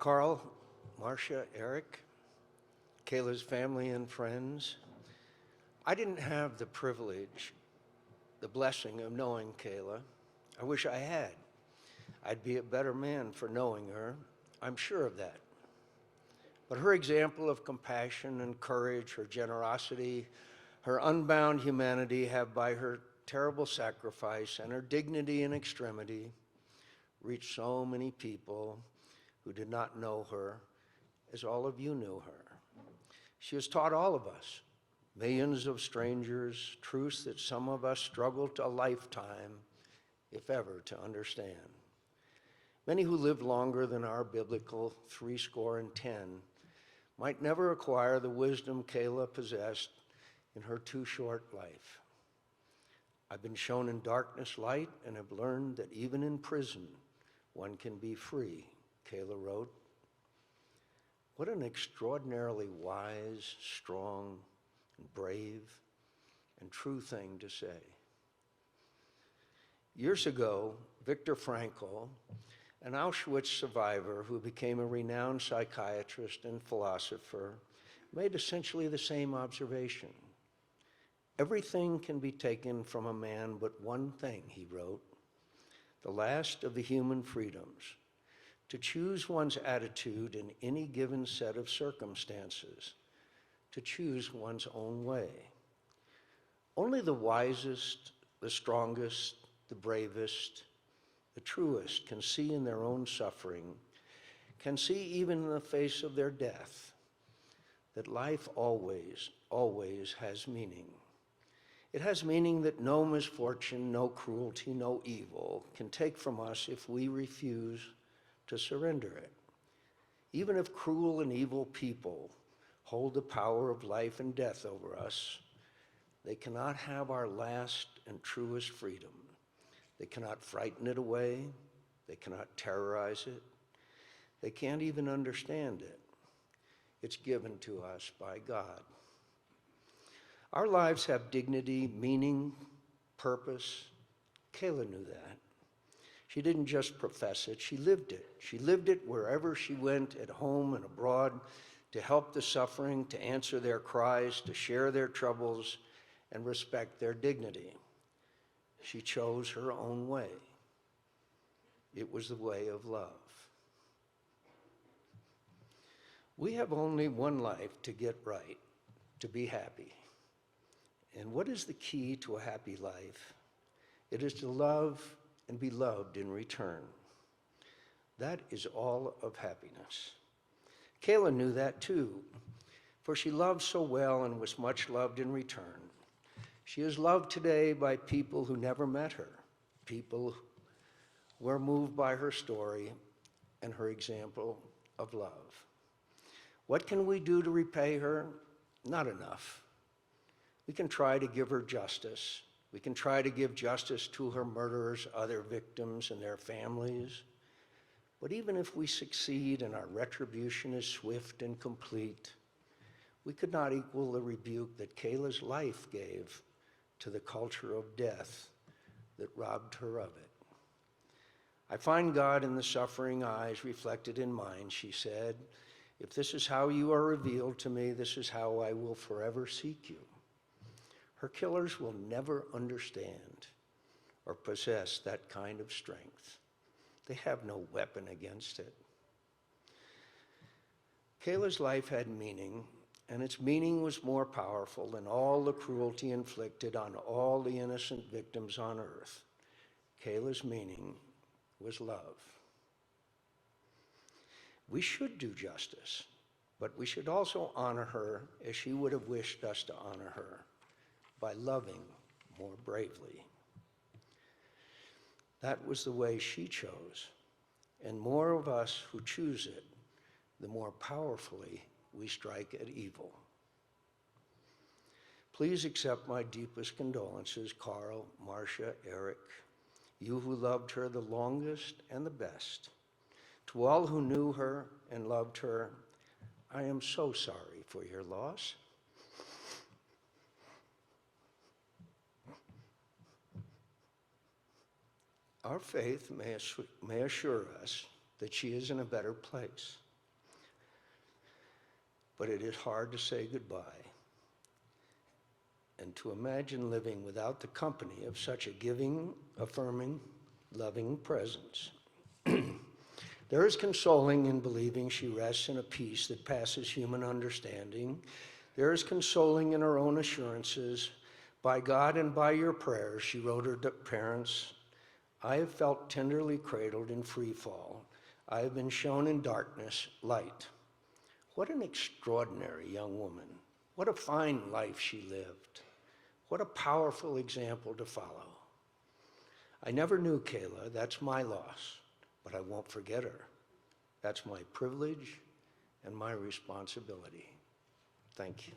Carl, Marcia, Eric, Kayla's family and friends. I didn't have the privilege, the blessing of knowing Kayla. I wish I had. I'd be a better man for knowing her. I'm sure of that. But her example of compassion and courage, her generosity, her unbound humanity have by her terrible sacrifice and her dignity in extremity reached so many people who did not know her as all of you knew her. She has taught all of us, millions of strangers, truths that some of us struggled a lifetime, if ever, to understand. Many who lived longer than our biblical 70 might never acquire the wisdom Kayla possessed in her too short life. I've been shown in darkness light and have learned that even in prison, one can be free, Kayla wrote. What an extraordinarily wise, strong, and brave and true thing to say. Years ago, Viktor Frankl, an Auschwitz survivor who became a renowned psychiatrist and philosopher, made essentially the same observation. Everything can be taken from a man but one thing, he wrote, the last of the human freedoms, to choose one's attitude in any given set of circumstances, to choose one's own way. Only the wisest, the strongest, the bravest, the truest can see in their own suffering, can see even in the face of their death, that life always, always has meaning. It has meaning that no misfortune, no cruelty, no evil can take from us if we refuse to surrender it. Even if cruel and evil people hold the power of life and death over us, they cannot have our last and truest freedom. They cannot frighten it away. They cannot terrorize it. They can't even understand it. It's given to us by God. Our lives have dignity, meaning, purpose. Kayla knew that. She didn't just profess it, she lived it. She lived it wherever she went, at home and abroad, to help the suffering, to answer their cries, to share their troubles, and respect their dignity. She chose her own way. It was the way of love. We have only one life to get right, to be happy. And what is the key to a happy life? It is to love and be loved in return. That is all of happiness. Kayla knew that too, for she loved so well and was much loved in return. She is loved today by people who never met her, people who are moved by her story and her example of love. What can we do to repay her? Not enough. We can try to give her justice. We can try to give justice to her murderers, other victims, and their families. But even if we succeed and our retribution is swift and complete, we could not equal the rebuke that Kayla's life gave to the culture of death that robbed her of it. I find God in the suffering eyes reflected in mine, she said. If this is how you are revealed to me, this is how I will forever seek you. Her killers will never understand or possess that kind of strength. They have no weapon against it. Kayla's life had meaning, and its meaning was more powerful than all the cruelty inflicted on all the innocent victims on earth. Kayla's meaning was love. We should do justice, but we should also honor her as she would have wished us to honor her, by loving more bravely. That was the way she chose, and more of us who choose it, the more powerfully we strike at evil. Please accept my deepest condolences, Carl, Marcia, Eric, you who loved her the longest and the best. To all who knew her and loved her, I am so sorry for your loss. Our faith may assure us that she is in a better place. but it is hard to say goodbye and to imagine living without the company of such a giving, affirming, loving presence. There is consoling in believing she rests in a peace that passes human understanding. There is consoling in her own assurances. By God and by your prayers, she wrote her parents, I have felt tenderly cradled in free fall. I have been shown in darkness light. What an extraordinary young woman. What a fine life she lived. What a powerful example to follow. I never knew Kayla, that's my loss, but I won't forget her. That's my privilege and my responsibility. Thank you.